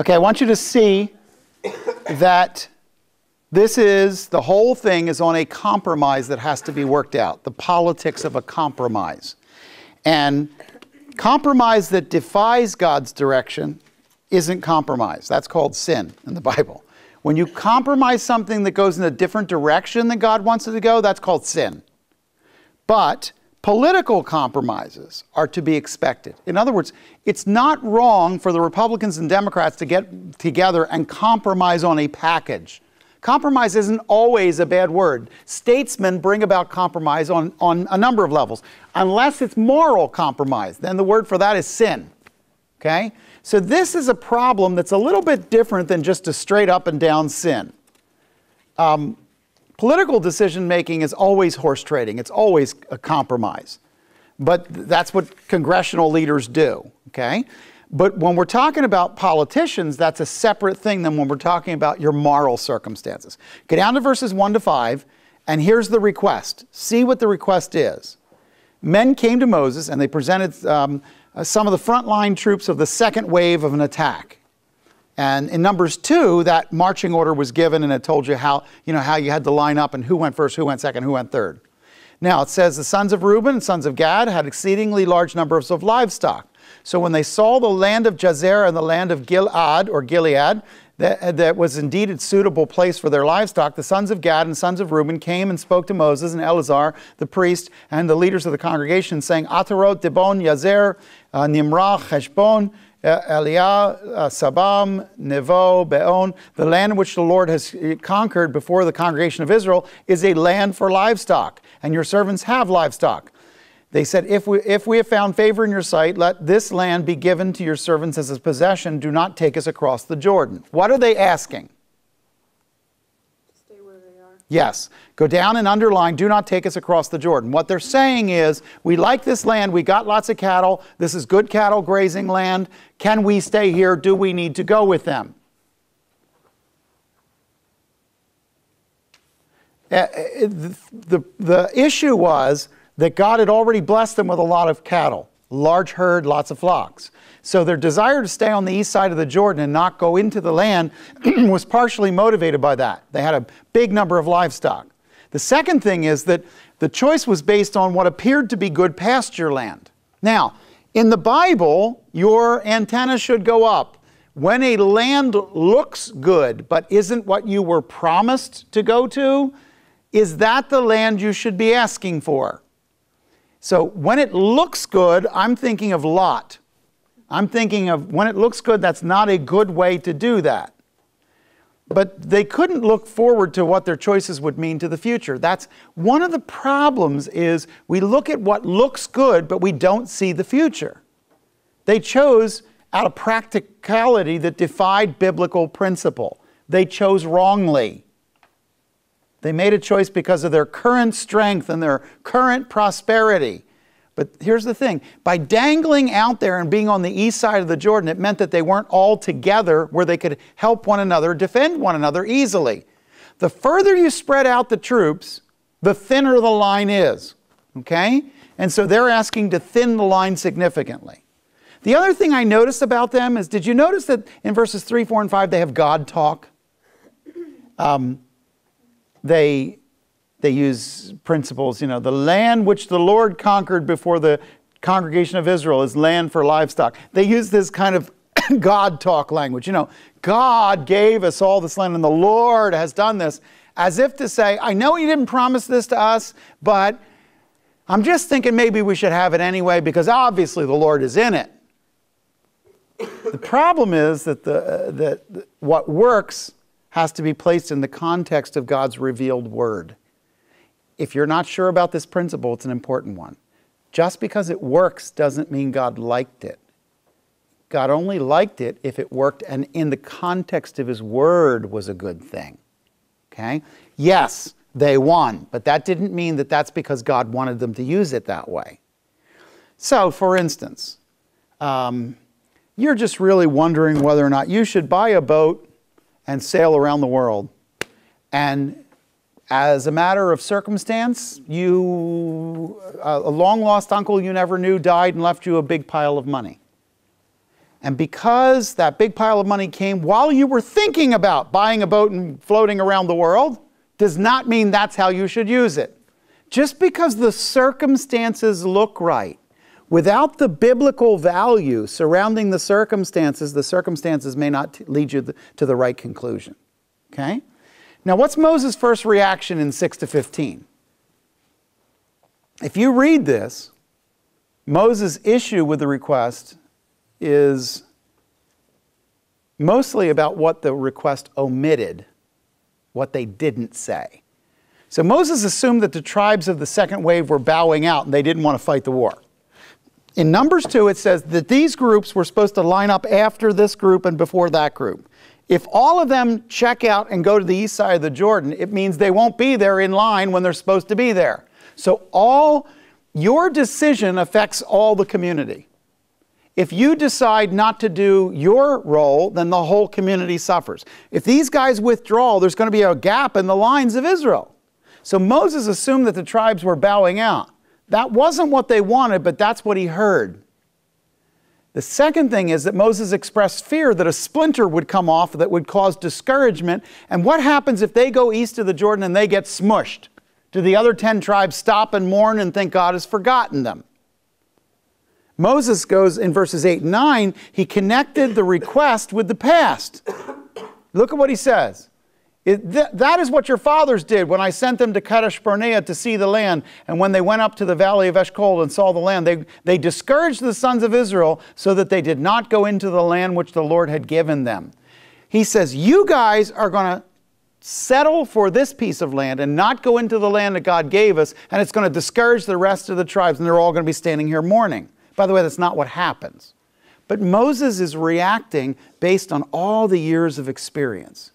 Okay, I want you to see that the whole thing is on a compromise that has to be worked out. The politics of a compromise. And compromise that defies God's direction isn't compromise. That's called sin in the Bible. When you compromise something that goes in a different direction than God wants it to go, that's called sin. But political compromises are to be expected. In other words, it's not wrong for the Republicans and Democrats to get together and compromise on a package. Compromise isn't always a bad word. Statesmen bring about compromise on a number of levels. Unless it's moral compromise, then the word for that is sin. Okay? So this is a problem that's a little bit different than just a straight up and down sin. Political decision making is always horse trading. It's always a compromise. But that's what congressional leaders do. Okay? But when we're talking about politicians, that's a separate thing than when we're talking about your moral circumstances. Go down to verses 1 to 5, and here's the request. See what the request is. Men came to Moses, and they presented some of the frontline troops of the second wave of an attack. And in Numbers 2, that marching order was given, and it told you how you had to line up and who went first, who went second, who went third. Now, it says the sons of Reuben and sons of Gad had exceedingly large numbers of livestock. So when they saw the land of Jazer and the land of Gilead, that was indeed a suitable place for their livestock, the sons of Gad and sons of Reuben came and spoke to Moses and Eleazar, the priest, and the leaders of the congregation, saying, Atarot, Dibon, Yazer, Nimrah, Heshbon, Eliah, Sabam, Nebo, Beon, the land which the Lord has conquered before the congregation of Israel is a land for livestock, and your servants have livestock. They said, if we have found favor in your sight, let this land be given to your servants as a possession. Do not take us across the Jordan. What are they asking? Stay where they are. Yes. Go down and underline, do not take us across the Jordan. What they're saying is, we like this land. We got lots of cattle. This is good cattle grazing land. Can we stay here? Do we need to go with them? The issue was that God had already blessed them with a lot of cattle, large herd, lots of flocks. So their desire to stay on the east side of the Jordan and not go into the land was partially motivated by that. They had a big number of livestock. The second thing is that the choice was based on what appeared to be good pasture land. Now, in the Bible, your antenna should go up. When a land looks good but isn't what you were promised to go to, is that the land you should be asking for? So when it looks good, I'm thinking of Lot. I'm thinking of when it looks good, that's not a good way to do that. But they couldn't look forward to what their choices would mean to the future. That's one of the problems is we look at what looks good, but we don't see the future. They chose out of practicality that defied biblical principle. They chose wrongly. They made a choice because of their current strength and their current prosperity. But here's the thing. By dangling out there and being on the east side of the Jordan, it meant that they weren't all together where they could help one another, defend one another easily. The further you spread out the troops, the thinner the line is. Okay? And so they're asking to thin the line significantly. The other thing I noticed about them is, did you notice that in verses 3, 4, and 5 they have God talk? They use principles, the land which the Lord conquered before the congregation of Israel is land for livestock. They use this kind of God talk language. God gave us all this land and the Lord has done this, as if to say, I know He didn't promise this to us, but I'm just thinking maybe we should have it anyway because obviously the Lord is in it. The problem is that what works has to be placed in the context of God's revealed word. If you're not sure about this principle, it's an important one. Just because it works doesn't mean God liked it. God only liked it if it worked and in the context of His word was a good thing. Okay? Yes, they won, but that didn't mean that that's because God wanted them to use it that way. So, for instance, you're just really wondering whether or not you should buy a boat and sail around the world. And as a matter of circumstance, a long-lost uncle you never knew died and left you a big pile of money. And because that big pile of money came while you were thinking about buying a boat and floating around the world, does not mean that's how you should use it. Just because the circumstances look right, without the biblical value surrounding the circumstances may not lead you to the right conclusion. Okay? Now, what's Moses' first reaction in 6 to 15? If you read this, Moses' issue with the request is mostly about what the request omitted, what they didn't say. So Moses assumed that the tribes of the second wave were bowing out and they didn't want to fight the war. In Numbers 2, it says that these groups were supposed to line up after this group and before that group. If all of them check out and go to the east side of the Jordan, it means they won't be there in line when they're supposed to be there. So your decision affects all the community. If you decide not to do your role, then the whole community suffers. If these guys withdraw, there's going to be a gap in the lines of Israel. So Moses assumed that the tribes were bowing out. That wasn't what they wanted, but that's what he heard. The second thing is that Moses expressed fear that a splinter would come off that would cause discouragement. And what happens if they go east of the Jordan and they get smushed? Do the other 10 tribes stop and mourn and think God has forgotten them? Moses goes in verses 8 and 9, he connected the request with the past. Look at what he says. That is what your fathers did when I sent them to Kadesh Barnea to see the land. And when they went up to the valley of Eshcol and saw the land, they discouraged the sons of Israel so that they did not go into the land which the Lord had given them. He says, you guys are going to settle for this piece of land and not go into the land that God gave us, and it's going to discourage the rest of the tribes, and they're all going to be standing here mourning. By the way, that's not what happens. But Moses is reacting based on all the years of experience.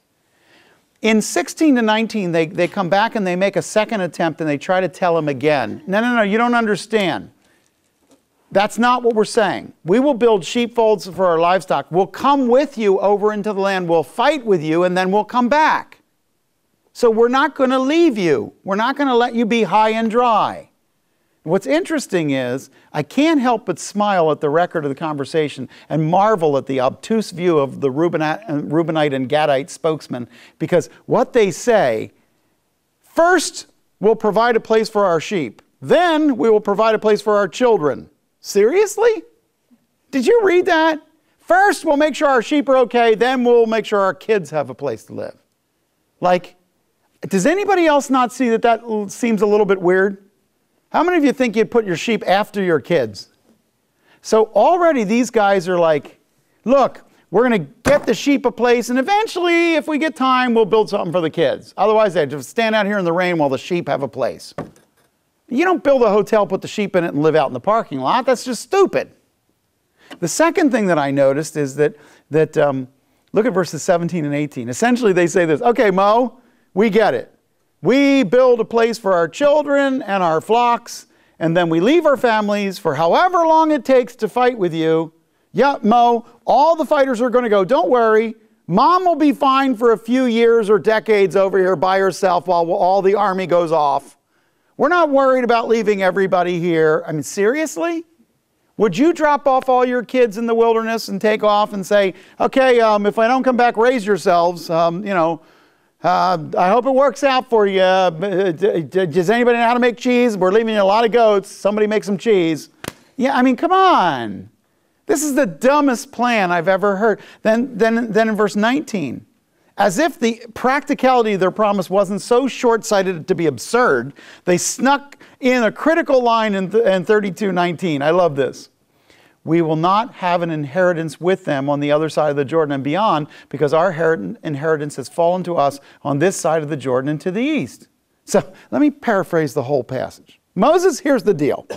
In 16 to 19, they come back and they make a second attempt and they try to tell him again, no, you don't understand. That's not what we're saying. We will build sheepfolds for our livestock. We'll come with you over into the land. We'll fight with you and then we'll come back. So we're not going to leave you. We're not going to let you be high and dry. What's interesting is, I can't help but smile at the record of the conversation and marvel at the obtuse view of the Reubenite and Gadite spokesman, because what they say, first we'll provide a place for our sheep, then we will provide a place for our children. Seriously? Did you read that? First we'll make sure our sheep are okay, then we'll make sure our kids have a place to live. Like, does anybody else not see that seems a little bit weird? How many of you think you'd put your sheep after your kids? So already these guys are like, look, we're going to get the sheep a place, and eventually, if we get time, we'll build something for the kids. Otherwise, they just stand out here in the rain while the sheep have a place. You don't build a hotel, put the sheep in it, and live out in the parking lot. That's just stupid. The second thing that I noticed is that look at verses 17 and 18. Essentially, they say this, okay, Mo, we get it. We build a place for our children and our flocks, and then we leave our families for however long it takes to fight with you. Yeah, Mo, all the fighters are going to go. Don't worry. Mom will be fine for a few years or decades over here by herself while all the army goes off. We're not worried about leaving everybody here. I mean, seriously? Would you drop off all your kids in the wilderness and take off and say, okay, if I don't come back, raise yourselves, I hope it works out for you. Does anybody know how to make cheese? We're leaving you a lot of goats. Somebody make some cheese. Yeah, I mean, come on. This is the dumbest plan I've ever heard. Then in verse 19, as if the practicality of their promise wasn't so short-sighted to be absurd, they snuck in a critical line in 32:19. I love this. We will not have an inheritance with them on the other side of the Jordan and beyond, because our inheritance has fallen to us on this side of the Jordan and to the east. So let me paraphrase the whole passage. Moses, here's the deal.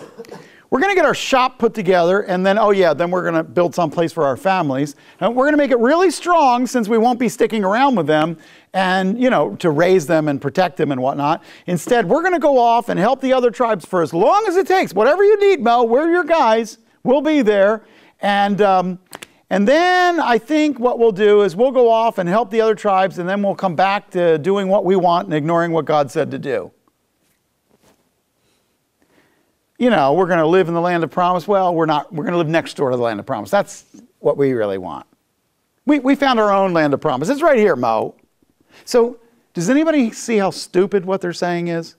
We're going to get our shop put together, and then, then we're going to build some place for our families. And we're going to make it really strong, since we won't be sticking around with them and, to raise them and protect them and whatnot. Instead, we're going to go off and help the other tribes for as long as it takes. Whatever you need, Mo, we're your guys. We'll be there, and then I think what we'll do is we'll go off and help the other tribes, and then we'll come back to doing what we want and ignoring what God said to do. We're going to live in the land of promise. Well, we're not. We're going to live next door to the land of promise. That's what we really want. We found our own land of promise. It's right here, Mo. So does anybody see how stupid what they're saying is?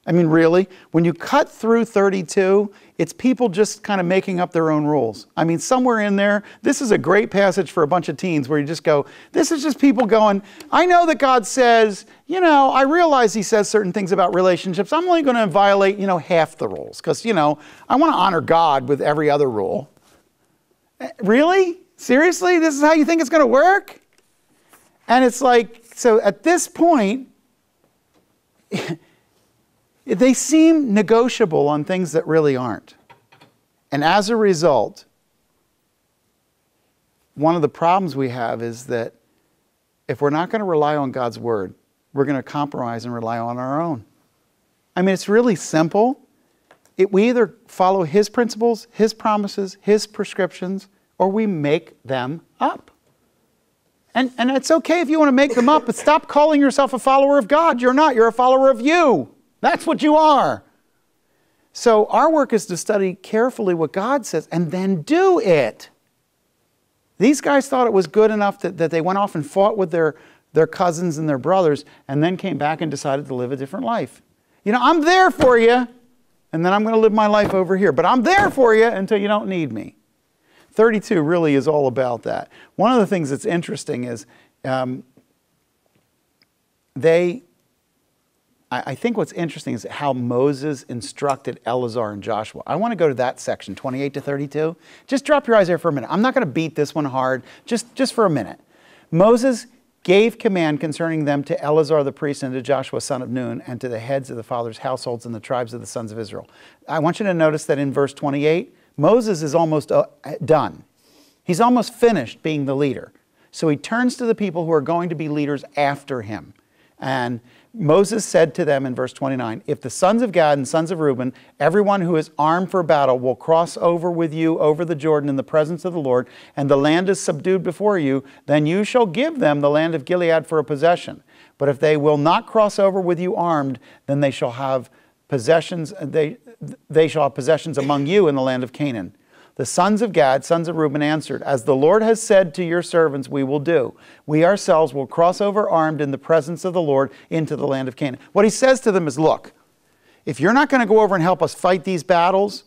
I mean, really? When you cut through 32, it's people just kind of making up their own rules. I mean, somewhere in there, this is a great passage for a bunch of teens where you just go, this is just people going, I know that God says, you know, I realize he says certain things about relationships. I'm only going to violate, you know, half the rules because, you know, I want to honor God with every other rule. Really? Seriously? This is how you think it's going to work? And it's like, so at this point, they seem negotiable on things that really aren't. And as a result, one of the problems we have is that if we're not going to rely on God's word, we're going to compromise and rely on our own. I mean, it's really simple. We either follow his principles, his promises, his prescriptions, or we make them up. And it's okay if you want to make them up, but stop calling yourself a follower of God. You're not. You're a follower of you. That's what you are. So our work is to study carefully what God says and then do it. These guys thought it was good enough that they went off and fought with their cousins and their brothers and then came back and decided to live a different life. You know, I'm there for you, and then I'm going to live my life over here. But I'm there for you until you don't need me. 32 really is all about that. One of the things that's interesting is I think what's interesting is how Moses instructed Eleazar and Joshua. I want to go to that section, 28 to 32. Just drop your eyes there for a minute. I'm not going to beat this one hard, just for a minute. Moses gave command concerning them to Eleazar the priest and to Joshua son of Nun and to the heads of the fathers' households and the tribes of the sons of Israel. I want you to notice that in verse 28, Moses is almost done. He's almost finished being the leader. So he turns to the people who are going to be leaders after him. And Moses said to them in verse 29, if the sons of Gad and sons of Reuben, everyone who is armed for battle, will cross over with you over the Jordan in the presence of the Lord, and the land is subdued before you, then you shall give them the land of Gilead for a possession. But if they will not cross over with you armed, then they shall have possessions. They shall have possessions among you in the land of Canaan. The sons of Gad, sons of Reuben, answered, as the Lord has said to your servants, we will do. We ourselves will cross over armed in the presence of the Lord into the land of Canaan. What he says to them is, look, if you're not going to go over and help us fight these battles,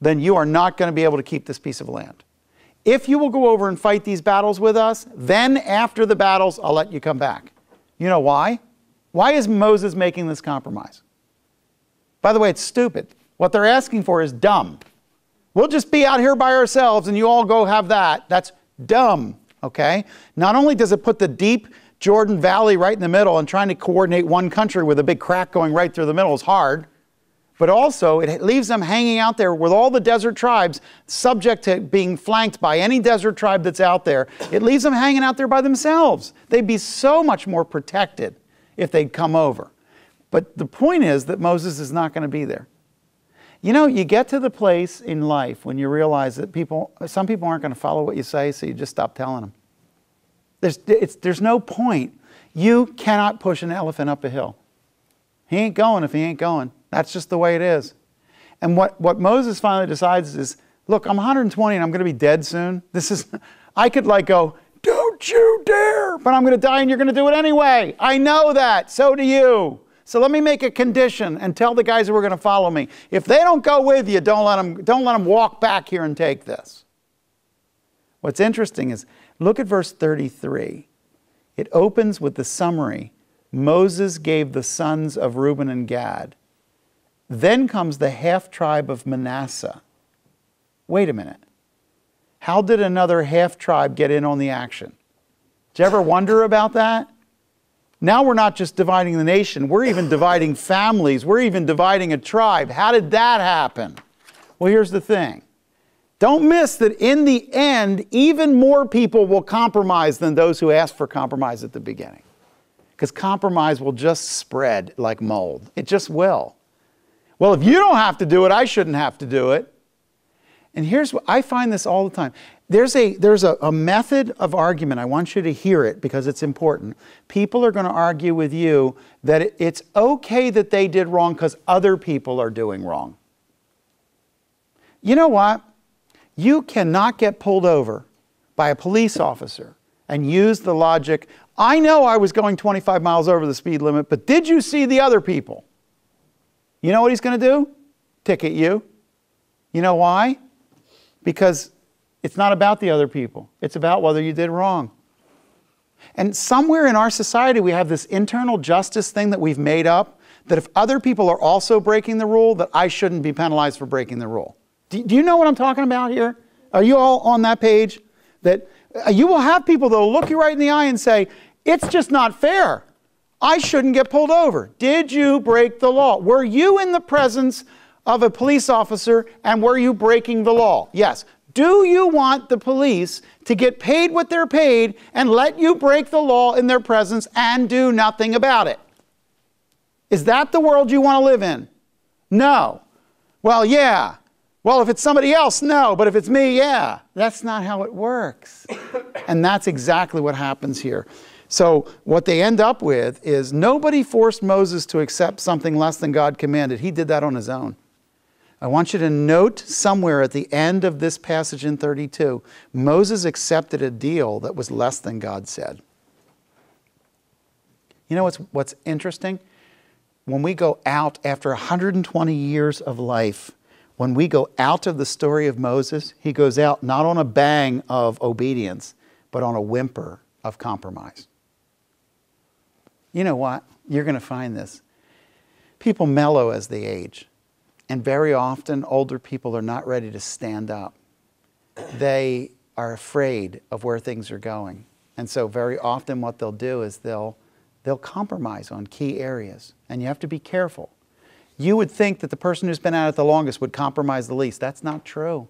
then you are not going to be able to keep this piece of land. If you will go over and fight these battles with us, then after the battles, I'll let you come back. You know why? Why is Moses making this compromise? By the way, it's stupid. What they're asking for is dumb. We'll just be out here by ourselves and you all go have that. That's dumb, okay? Not only does it put the deep Jordan Valley right in the middle, and trying to coordinate one country with a big crack going right through the middle is hard, but also it leaves them hanging out there with all the desert tribes subject to being flanked by any desert tribe that's out there. It leaves them hanging out there by themselves. They'd be so much more protected if they'd come over. But the point is that Moses is not going to be there. You know, you get to the place in life when you realize that some people aren't going to follow what you say, so you just stop telling them. There's no point. You cannot push an elephant up a hill. He ain't going if he ain't going. That's just the way it is. And what Moses finally decides is, look, I'm 120 and I'm going to be dead soon. I could like go, don't you dare, but I'm going to die and you're going to do it anyway. I know that. So do you. So let me make a condition and tell the guys who are going to follow me. If they don't go with you, don't let them walk back here and take this. What's interesting is, look at verse 33. It opens with the summary. Moses gave the sons of Reuben and Gad. Then comes the half-tribe of Manasseh. Wait a minute. How did another half-tribe get in on the action? Did you ever wonder about that? Now we're not just dividing the nation, we're even dividing families, we're even dividing a tribe. How did that happen? Well, here's the thing. Don't miss that in the end, even more people will compromise than those who asked for compromise at the beginning. Because compromise will just spread like mold. It just will. Well, if you don't have to do it, I shouldn't have to do it. And here's what I find this all the time. There's a method of argument. I want you to hear it because it's important. People are going to argue with you that it's okay that they did wrong because other people are doing wrong. You know what? You cannot get pulled over by a police officer and used the logic, I know I was going 25 miles over the speed limit, but did you see the other people? You know what he's going to do? Ticket you. You know why? Because it's not about the other people. It's about whether you did wrong. And somewhere in our society we have this internal justice thing that we've made up, that if other people are also breaking the rule, that I shouldn't be penalized for breaking the rule. Do you know what I'm talking about here? Are you all on that page? That you will have people that will look you right in the eye and say, it's just not fair. I shouldn't get pulled over. Did you break the law? Were you in the presence of a police officer and were you breaking the law? Yes. Do you want the police to get paid what they're paid and let you break the law in their presence and do nothing about it? Is that the world you want to live in? No. Well, yeah. Well, if it's somebody else, no. But if it's me, yeah. That's not how it works. And that's exactly what happens here. So what they end up with is nobody forced Moses to accept something less than God commanded. He did that on his own. I want you to note somewhere at the end of this passage in 32, Moses accepted a deal that was less than God said. You know what's interesting? When we go out after 120 years of life, when we go out of the story of Moses, he goes out not on a bang of obedience, but on a whimper of compromise. You know what? You're going to find this. People mellow as they age. And very often, older people are not ready to stand up. They are afraid of where things are going. And so very often what they'll do is they'll compromise on key areas. And you have to be careful. You would think that the person who's been at it the longest would compromise the least. That's not true.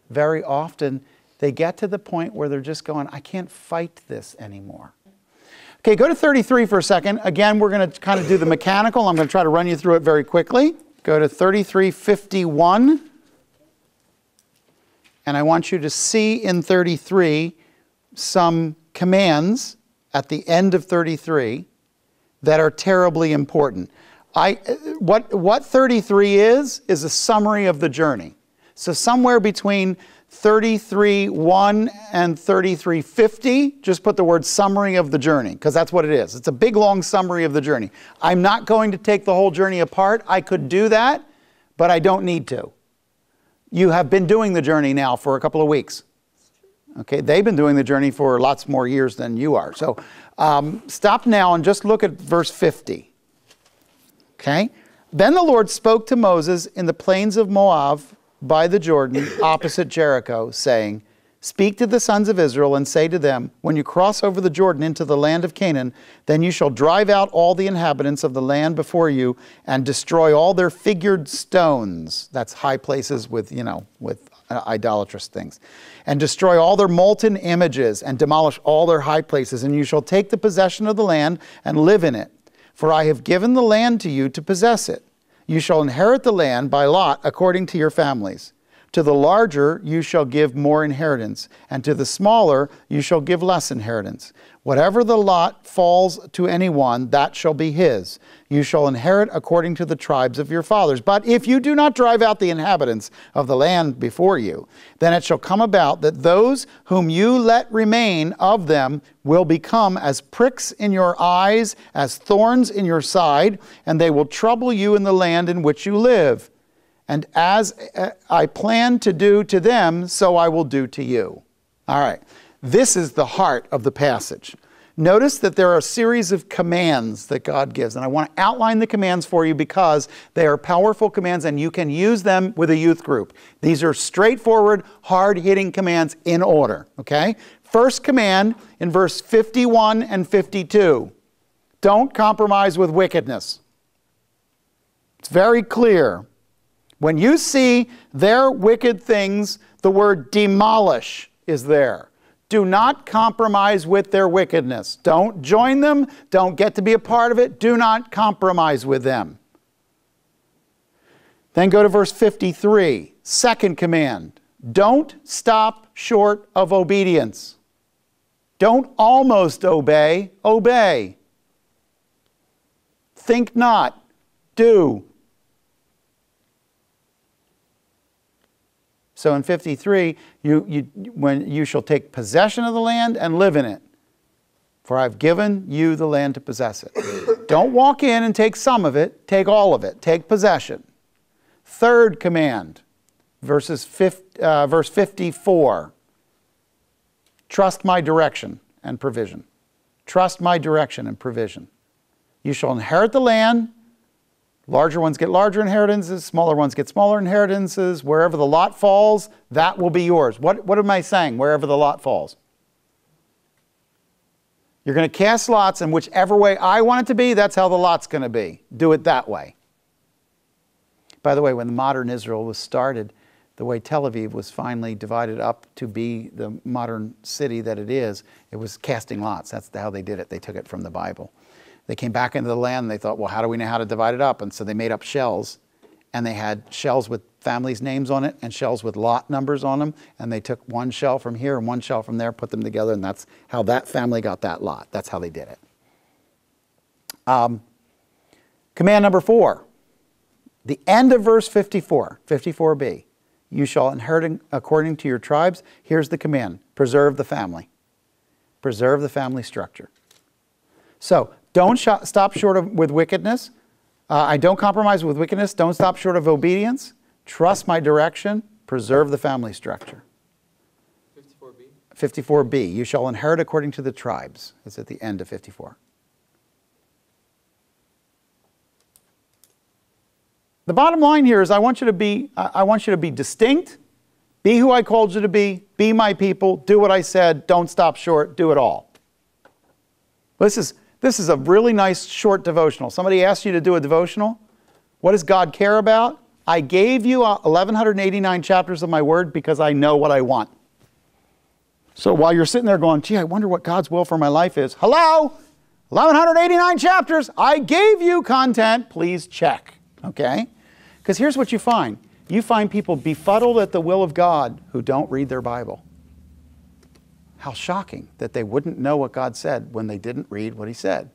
Very often, they get to the point where they're just going, I can't fight this anymore. Okay, go to 33 for a second. Again, we're going to kind of do the mechanical. I'm going to try to run you through it very quickly. Go to 33:51. And I want you to see in 33 some commands at the end of 33 that are terribly important. What 33 is a summary of the journey. So somewhere between 33:1 and 33:50, just put the word summary of the journey, because that's what it is. It's a big, long summary of the journey. I'm not going to take the whole journey apart. I could do that, but I don't need to. You have been doing the journey now for a couple of weeks. Okay, they've been doing the journey for lots more years than you are. So stop now and just look at verse 50. Okay? Then the Lord spoke to Moses in the plains of Moab by the Jordan, opposite Jericho, saying, Speak to the sons of Israel and say to them, when you cross over the Jordan into the land of Canaan, then you shall drive out all the inhabitants of the land before you and destroy all their figured stones. That's high places with, with idolatrous things. And destroy all their molten images and demolish all their high places. And you shall take the possession of the land and live in it. For I have given the land to you to possess it. You shall inherit the land by lot according to your families. To the larger you shall give more inheritance, and to the smaller you shall give less inheritance. Whatever the lot falls to anyone, that shall be his. You shall inherit according to the tribes of your fathers. But if you do not drive out the inhabitants of the land before you, then it shall come about that those whom you let remain of them will become as pricks in your eyes, as thorns in your side, and they will trouble you in the land in which you live. And as I plan to do to them, so I will do to you. All right. This is the heart of the passage. Notice that there are a series of commands that God gives. And I want to outline the commands for you because they are powerful commands and you can use them with a youth group. These are straightforward, hard-hitting commands in order. Okay? First command in verse 51 and 52. Don't compromise with wickedness. It's very clear. When you see their wicked things, the word demolish is there. Do not compromise with their wickedness. Don't join them. Don't get to be a part of it. Do not compromise with them. Then go to verse 53. Second command. Don't stop short of obedience. Don't almost obey. Obey. Think not. Do. So in 53, when you shall take possession of the land and live in it, for I've given you the land to possess it. Don't walk in and take some of it, take all of it, take possession. Third command, verse 54. Trust my direction and provision. Trust my direction and provision. You shall inherit the land. Larger ones get larger inheritances, smaller ones get smaller inheritances. Wherever the lot falls, that will be yours. What am I saying? Wherever the lot falls. You're going to cast lots, and whichever way I want it to be, that's how the lot's going to be. Do it that way. By the way, when the modern Israel was started, the way Tel Aviv was finally divided up to be the modern city that it is, it was casting lots. That's how they did it. They took it from the Bible. They came back into the land and they thought, well, how do we know how to divide it up? And so they made up shells, and they had shells with families' names on it and shells with lot numbers on them. And they took one shell from here and one shell from there, put them together, and that's how that family got that lot. That's how they did it. Command number 4, the end of verse 54, 54b. You shall inherit according to your tribes. Here's the command. Preserve the family. Preserve the family structure. So don't stop short with wickedness. I don't compromise with wickedness. Don't stop short of obedience. Trust my direction. Preserve the family structure. 54b? 54b. You shall inherit according to the tribes. It's at the end of 54. The bottom line here is I want you to be distinct, be who I called you to be my people, do what I said, don't stop short, do it all. This is a really nice short devotional. Somebody asked you to do a devotional. What does God care about? I gave you 1,189 chapters of my word because I know what I want. So while you're sitting there going, gee, I wonder what God's will for my life is. Hello? 1,189 chapters. I gave you content. Please check. Okay? Because here's what you find. You find people befuddled at the will of God who don't read their Bible. How shocking that they wouldn't know what God said when they didn't read what he said.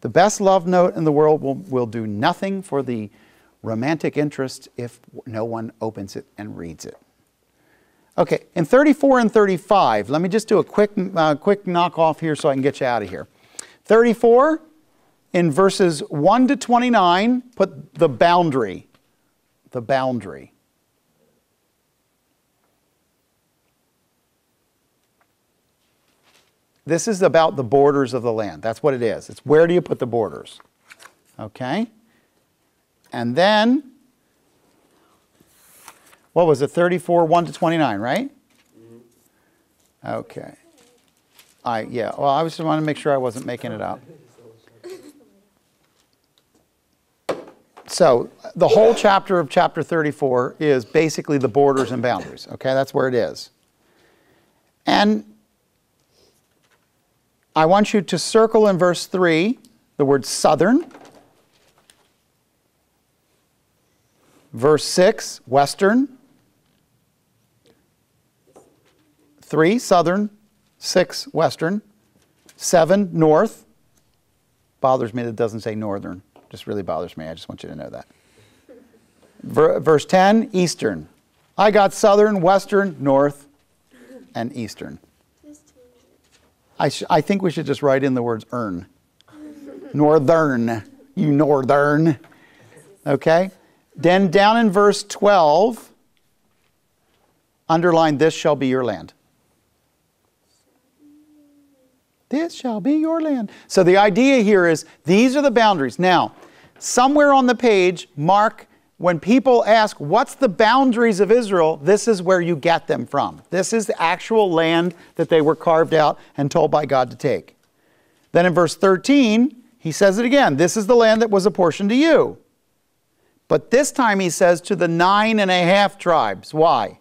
The best love note in the world will do nothing for the romantic interest if no one opens it and reads it. Okay, in 34 and 35, let me just do a quick knockoff here so I can get you out of here. 34, in verses 1 to 29, put the boundary. The boundary. This is about the borders of the land. That's what it is. It's where do you put the borders? Okay? And then, what was it? 34, 1 to 29, right? Okay. Yeah, well, I just wanted to make sure I wasn't making it up. So, the whole chapter of chapter 34 is basically the borders and boundaries. Okay, that's where it is. And I want you to circle in verse 3 the word southern. Verse 6, western. 3, southern. 6, western. 7, north. Bothers me that it doesn't say northern. Just really bothers me. I just want you to know that. Verse 10, eastern. I got southern, western, north, and eastern. I think we should just write in the words earn. Northern. You northern. Okay? Then down in verse 12, underline, this shall be your land. This shall be your land. So the idea here is these are the boundaries. Now, somewhere on the page, mark, when people ask, what's the boundaries of Israel? This is where you get them from. This is the actual land that they were carved out and told by God to take. Then in verse 13, he says it again. This is the land that was apportioned to you. But this time he says to the 9.5 tribes. Why?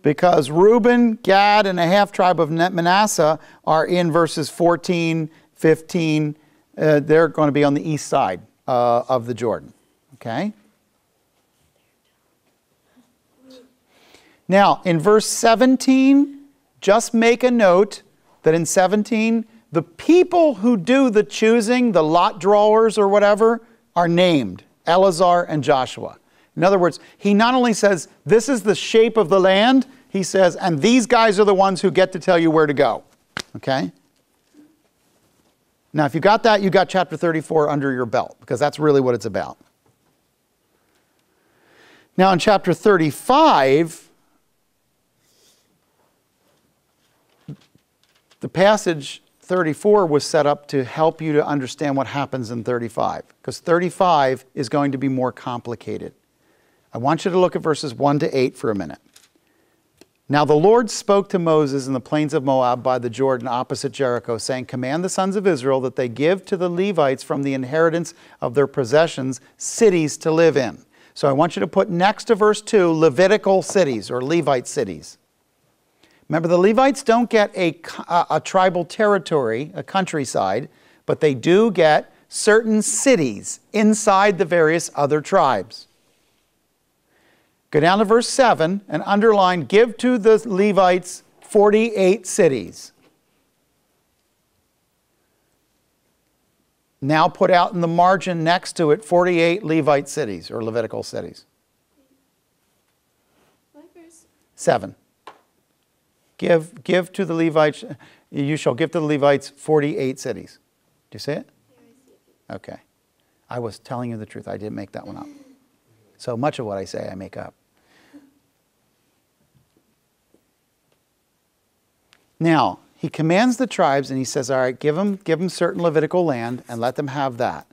Because Reuben, Gad, and a half tribe of Manasseh are in verses 14, 15. They're going to be on the east side of the Jordan. Okay? Now, in verse 17, just make a note that in 17, the people who do the choosing, the lot drawers or whatever, are named Eleazar and Joshua. In other words, he not only says, this is the shape of the land, he says, and these guys are the ones who get to tell you where to go. Okay? Now, if you got that, you got chapter 34 under your belt, because that's really what it's about. Now, in chapter 35, the passage 34 was set up to help you to understand what happens in 35, because 35 is going to be more complicated. I want you to look at verses 1 to 8 for a minute. Now the Lord spoke to Moses in the plains of Moab by the Jordan opposite Jericho, saying, command the sons of Israel that they give to the Levites from the inheritance of their possessions cities to live in. So I want you to put next to verse 2, Levitical cities or Levite cities. Remember, the Levites don't get a tribal territory, a countryside, but they do get certain cities inside the various other tribes. Go down to verse 7 and underline, give to the Levites 48 cities. Now put out in the margin next to it 48 Levite cities or Levitical cities. What verse? 7. Give to the Levites, you shall give to the Levites 48 cities. Do you see it? Yeah, I see it. Okay. I was telling you the truth. I didn't make that one up. So much of what I say I make up. Now, he commands the tribes and he says, all right, give them certain Levitical land and let them have that.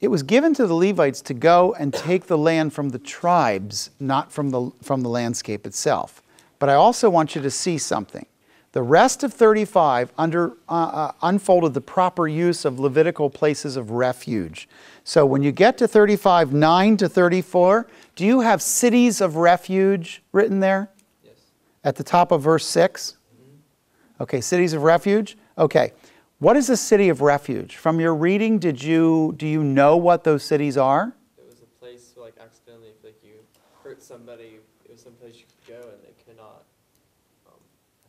It was given to the Levites to go and take the land from the tribes, not from the landscape itself. But I also want you to see something. The rest of 35 unfolded the proper use of Levitical places of refuge. So when you get to 35, 9 to 34, do you have cities of refuge written there? Yes. At the top of verse 6? Okay, cities of refuge? Okay. What is a city of refuge? From your reading, do you know what those cities are? It was a place like accidentally, if like you hurt somebody, it was some place you could go and they cannot. I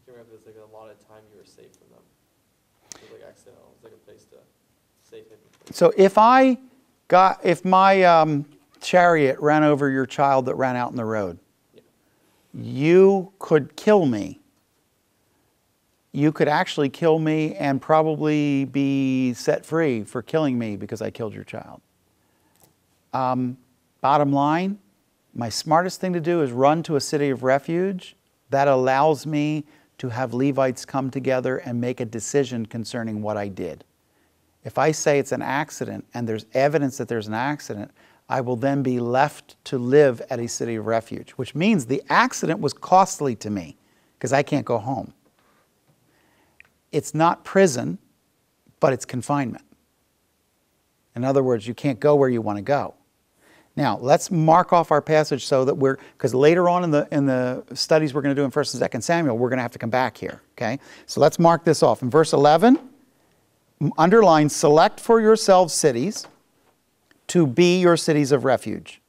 can't remember if it was like a lot of time you were safe from them. It was like accidental. It was like a place to save him. So if my chariot ran over your child that ran out in the road, Yeah. you could kill me. You could actually kill me and probably be set free for killing me because I killed your child. Bottom line, my smartest thing to do is run to a city of refuge. That allows me to have Levites come together and make a decision concerning what I did. If I say it's an accident and there's evidence that there's an accident, I will then be left to live at a city of refuge, which means the accident was costly to me because I can't go home. It's not prison, but it's confinement. In other words, you can't go where you want to go. Now, let's mark off our passage so that because later on in the studies we're going to do in 1st and 2nd Samuel, we're going to have to come back here, okay? So let's mark this off. In verse 11, underline, select for yourselves cities to be your cities of refuge.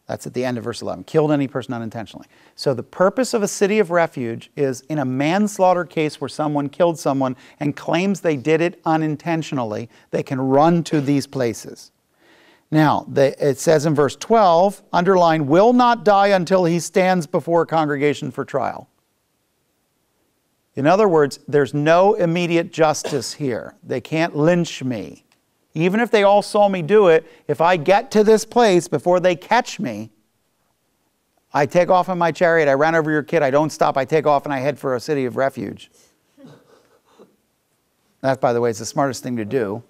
That's at the end of verse 11. Killed any person unintentionally. So the purpose of a city of refuge is in a manslaughter case where someone killed someone and claims they did it unintentionally, they can run to these places. Now, it says in verse 12, underline, will not die until he stands before a congregation for trial. In other words, there's no immediate justice here. They can't lynch me. Even if they all saw me do it, if I get to this place before they catch me, I take off in my chariot, I ran over your kid, I don't stop, I take off and I head for a city of refuge. That, by the way, is the smartest thing to do.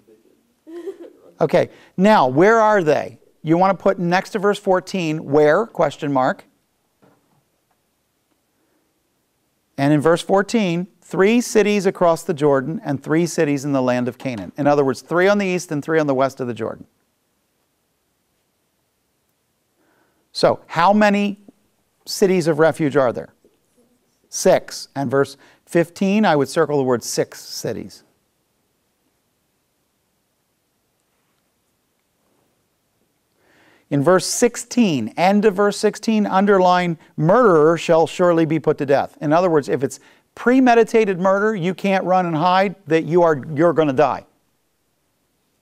Okay, now, where are they? You want to put next to verse 14, where, question mark. And in verse 14, 3 cities across the Jordan and 3 cities in the land of Canaan. In other words, 3 on the east and 3 on the west of the Jordan. So, how many cities of refuge are there? 6. And verse 15, I would circle the word 6 cities. In verse 16, end of verse 16, underline, murderer shall surely be put to death. In other words, if it's premeditated murder, you can't run and hide, that you're going to die.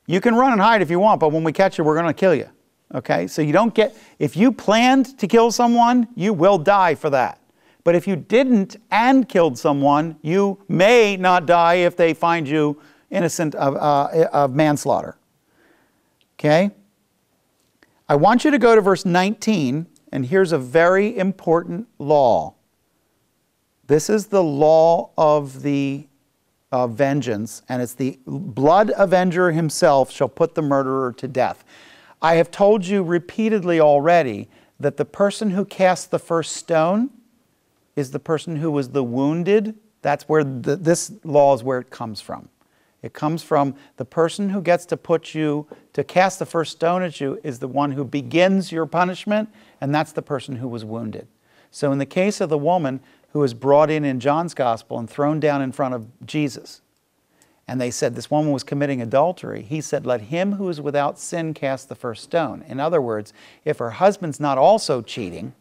You can run and hide if you want, but when we catch you, we're going to kill you. Okay, so you don't get, if you planned to kill someone, you will die for that. But if you didn't and killed someone, you may not die if they find you innocent of manslaughter. Okay? I want you to go to verse 19, and here's a very important law. This is the law of the vengeance, and it's the blood avenger himself shall put the murderer to death. I have told you repeatedly already that the person who cast the first stone is the person who was the wounded. That's where this law is where it comes from. It comes from the person who gets to cast the first stone at you is the one who begins your punishment, and that's the person who was wounded. So in the case of the woman who was brought in John's gospel and thrown down in front of Jesus, and they said this woman was committing adultery, he said, let him who is without sin cast the first stone. In other words, if her husband's not also cheating,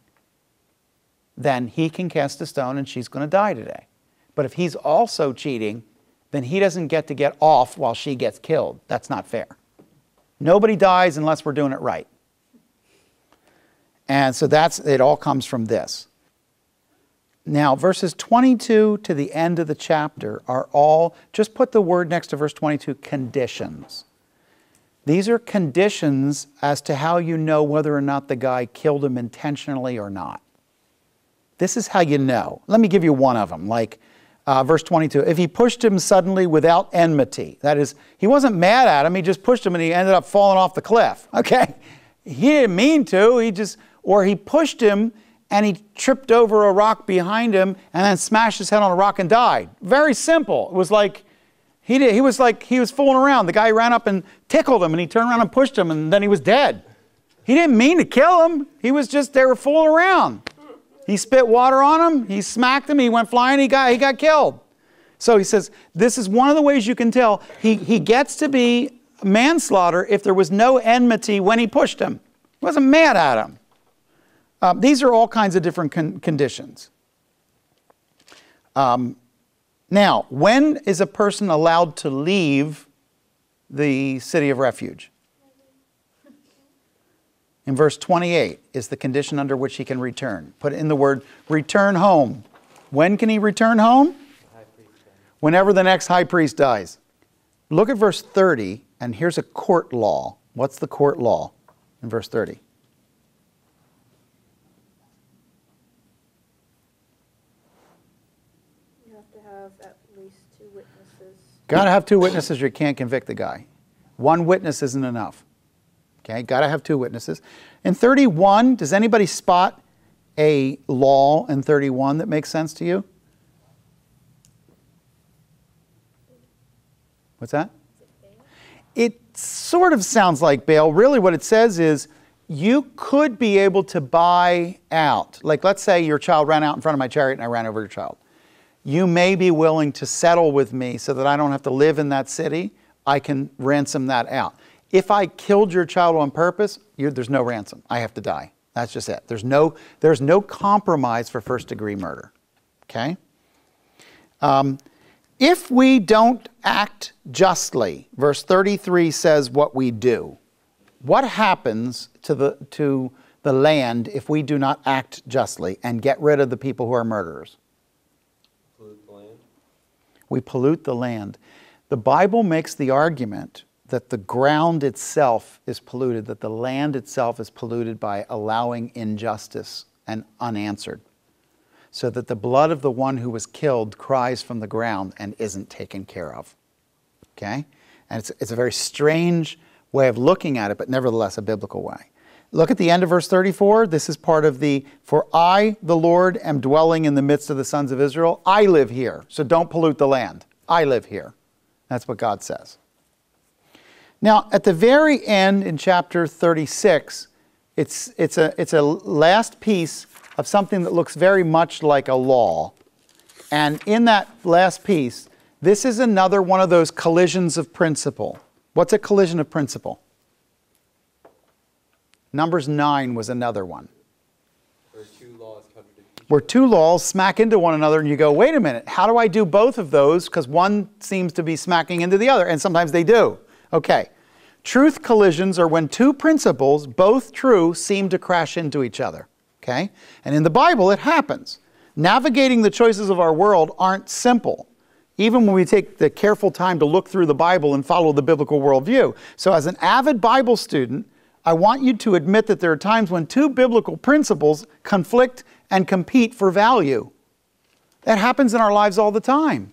then he can cast a stone and she's going to die today. But if he's also cheating, then he doesn't get to get off while she gets killed. That's not fair. Nobody dies unless we're doing it right. And so it all comes from this. Now, verses 22 to the end of the chapter are all, just put the word next to verse 22, conditions. These are conditions as to how you know whether or not the guy killed him intentionally or not. This is how you know. Let me give you one of them, like verse 22. If he pushed him suddenly without enmity, that is, he wasn't mad at him, he just pushed him and he ended up falling off the cliff, okay? He didn't mean to, or he pushed him and he tripped over a rock behind him and then smashed his head on a rock and died. Very simple. It was like, he was fooling around. The guy ran up and tickled him and he turned around and pushed him and then he was dead. He didn't mean to kill him. He was just, they were fooling around. He spit water on him, he smacked him, he went flying, he got killed. So he says, this is one of the ways you can tell. He gets to be manslaughter if there was no enmity when he pushed him. He wasn't mad at him. These are all kinds of different conditions. Now, when is a person allowed to leave the city of refuge? In verse 28 is the condition under which he can return. Put in the word return home. When can he return home? Whenever the next high priest dies. Look at verse 30, and here's a court law. What's the court law in verse 30? You have to have at least 2 witnesses. Got to have 2 witnesses or you can't convict the guy. 1 witness isn't enough. Okay, got to have 2 witnesses. In 31, does anybody spot a law in 31 that makes sense to you? What's that? It sort of sounds like bail. Really what it says is you could be able to buy out. Like let's say your child ran out in front of my chariot and I ran over your child. You may be willing to settle with me so that I don't have to live in that city. I can ransom that out. If I killed your child on purpose, there's no ransom. I have to die. That's just it. There's no compromise for first-degree murder. Okay? If we don't act justly, verse 33 says what we do. What happens to the land if we do not act justly and get rid of the people who are murderers? Pollute the land. We pollute the land. The Bible makes the argument that the ground itself is polluted, that the land itself is polluted by allowing injustice and unanswered. So that the blood of the one who was killed cries from the ground and isn't taken care of. Okay? And it's a very strange way of looking at it, but nevertheless a biblical way. Look at the end of verse 34. This is part of for I, the Lord, am dwelling in the midst of the sons of Israel. I live here, so don't pollute the land. I live here. That's what God says. Now, at the very end in chapter 36, it's a last piece of something that looks very much like a law. And in that last piece, this is another one of those collisions of principle. What's a collision of principle? Numbers 9 was another one. Where 2 laws smack into one another and you go, wait a minute, how do I do both of those? Because one seems to be smacking into the other, and sometimes they do. Okay, Truth collisions are when two principles, both true, seem to crash into each other. Okay? And in the Bible, it happens. Navigating the choices of our world aren't simple, even when we take the careful time to look through the Bible and follow the biblical worldview. So as an avid Bible student, I want you to admit that there are times when two biblical principles conflict and compete for value. That happens in our lives all the time.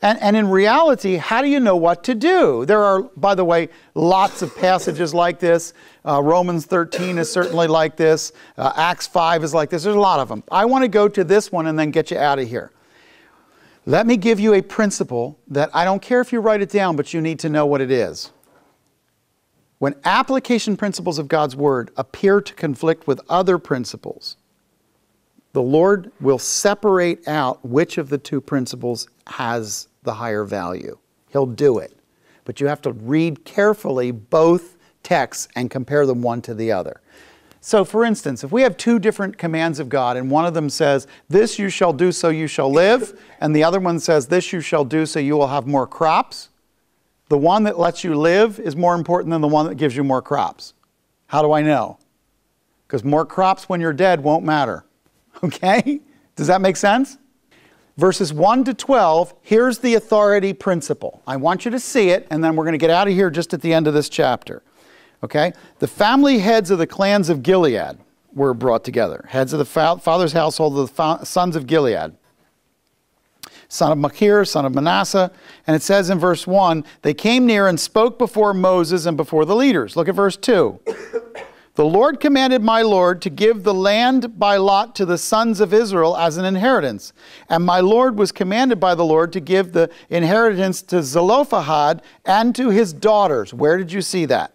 And in reality, how do you know what to do? There are, by the way, lots of passages like this. Romans 13 is certainly like this. Acts 5 is like this. There's a lot of them. I want to go to this one and then get you out of here. Let me give you a principle that I don't care if you write it down, but you need to know what it is. When application principles of God's Word appear to conflict with other principles, the Lord will separate out which of the two principles has the higher value. He'll do it. But you have to read carefully both texts and compare them one to the other. So for instance, if we have two different commands of God and one of them says, this you shall do so you shall live, and the other one says, this you shall do so you will have more crops, the one that lets you live is more important than the one that gives you more crops. How do I know? Because more crops when you're dead won't matter. Okay? Does that make sense? Verses 1 to 12, here's the authority principle. I want you to see it, and then we're going to get out of here just at the end of this chapter. Okay? The family heads of the clans of Gilead were brought together. Heads of the father's household of the sons of Gilead. Son of Machir, son of Manasseh. And it says in verse 1, they came near and spoke before Moses and before the leaders. Look at verse 2. The Lord commanded my Lord to give the land by lot to the sons of Israel as an inheritance. And my Lord was commanded by the Lord to give the inheritance to Zelophehad and to his daughters. Where did you see that?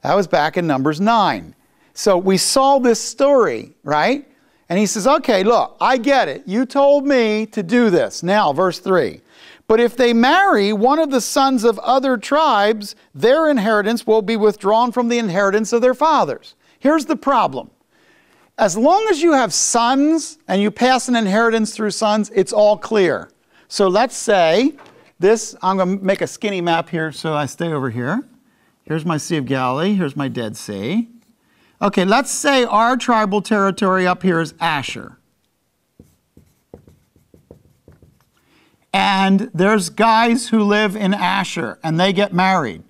That was back in Numbers 9. So we saw this story, right? And he says, okay, look, I get it. You told me to do this. Now, verse 3. But if they marry one of the sons of other tribes, their inheritance will be withdrawn from the inheritance of their fathers. Here's the problem. As long as you have sons and you pass an inheritance through sons, it's all clear. So let's say this, I'm going to make a skinny map here so I stay over here. Here's my Sea of Galilee. Here's my Dead Sea. Okay, let's say our tribal territory up here is Asher. And there's guys who live in Asher, and they get married.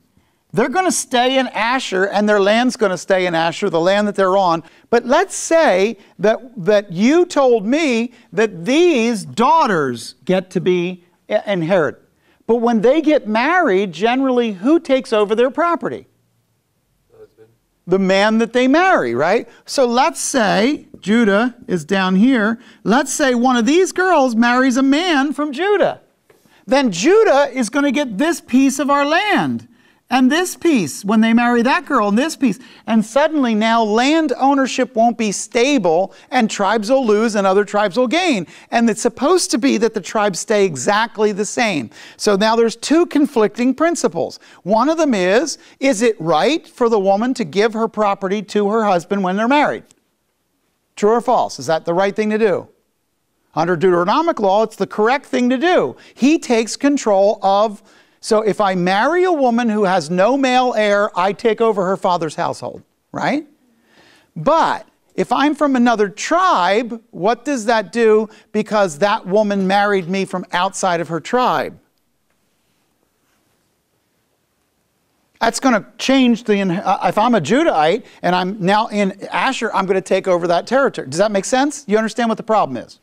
They're going to stay in Asher, and their land's going to stay in Asher, the land that they're on. But let's say that you told me that these daughters get to be inherit. But when they get married, generally, who takes over their property? The man that they marry, right? So let's say Judah is down here. Let's say one of these girls marries a man from Judah. Then Judah is going to get this piece of our land and this piece when they marry that girl and this piece. And suddenly now land ownership won't be stable and tribes will lose and other tribes will gain. And it's supposed to be that the tribes stay exactly the same. So now there's two conflicting principles. One of them is it right for the woman to give her property to her husband when they're married? True or false? Is that the right thing to do? Under Deuteronomic law, it's the correct thing to do. He takes control of. So if I marry a woman who has no male heir, I take over her father's household, right? But if I'm from another tribe, what does that do because that woman married me from outside of her tribe? That's going to change the, if I'm a Judahite and I'm now in Asher, I'm going to take over that territory. Does that make sense? You understand what the problem is?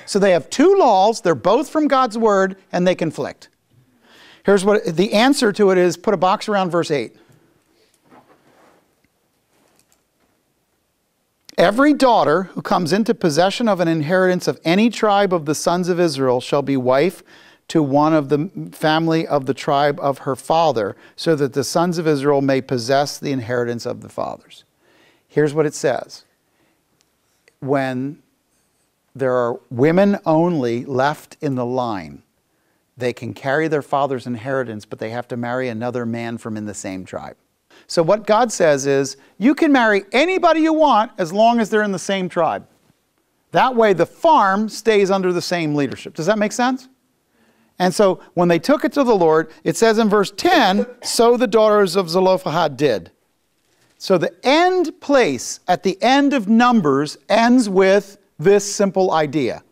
So they have two laws, they're both from God's word, and they conflict. Here's what the answer to it is, put a box around verse 8. Every daughter who comes into possession of an inheritance of any tribe of the sons of Israel shall be wife to one of the family of the tribe of her father, so that the sons of Israel may possess the inheritance of the fathers. Here's what it says. When there are women only left in the line, they can carry their father's inheritance, but they have to marry another man from in the same tribe. So what God says is, you can marry anybody you want as long as they're in the same tribe. That way the farm stays under the same leadership. Does that make sense? And so when they took it to the Lord, it says in verse 10, so the daughters of Zelophehad did. So the end place at the end of Numbers ends with this simple idea.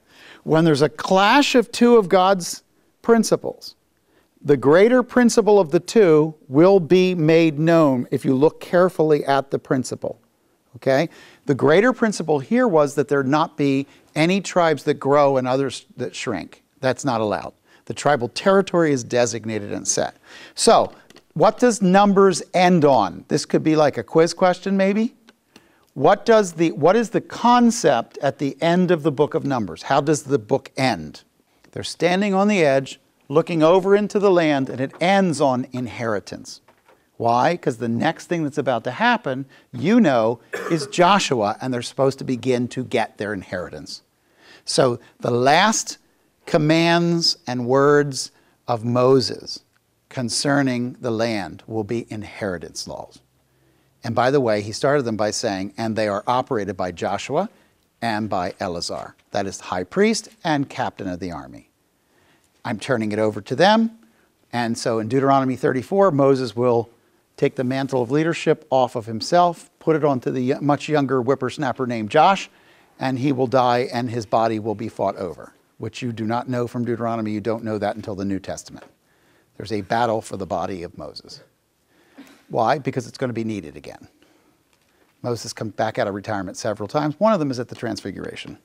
When there's a clash of two of God's principles, the greater principle of the two will be made known if you look carefully at the principle. Okay? The greater principle here was that there not be any tribes that grow and others that shrink. That's not allowed. The tribal territory is designated and set. So, what does Numbers end on? This could be like a quiz question maybe. What is the concept at the end of the book of Numbers? How does the book end? They're standing on the edge, looking over into the land, and it ends on inheritance. Why? Because the next thing that's about to happen, is Joshua, and they're supposed to begin to get their inheritance. So the last commands and words of Moses concerning the land will be inheritance laws. And by the way, he started them by saying, and they are operated by Joshua and by Eleazar. That is high priest and captain of the army. I'm turning it over to them. And so in Deuteronomy 34, Moses will take the mantle of leadership off of himself, put it onto the much younger whippersnapper named Josh, and he will die and his body will be fought over, which you do not know from Deuteronomy. You don't know that until the New Testament. There's a battle for the body of Moses. Why? Because it's going to be needed again. Moses comes back out of retirement several times. One of them is at the Transfiguration.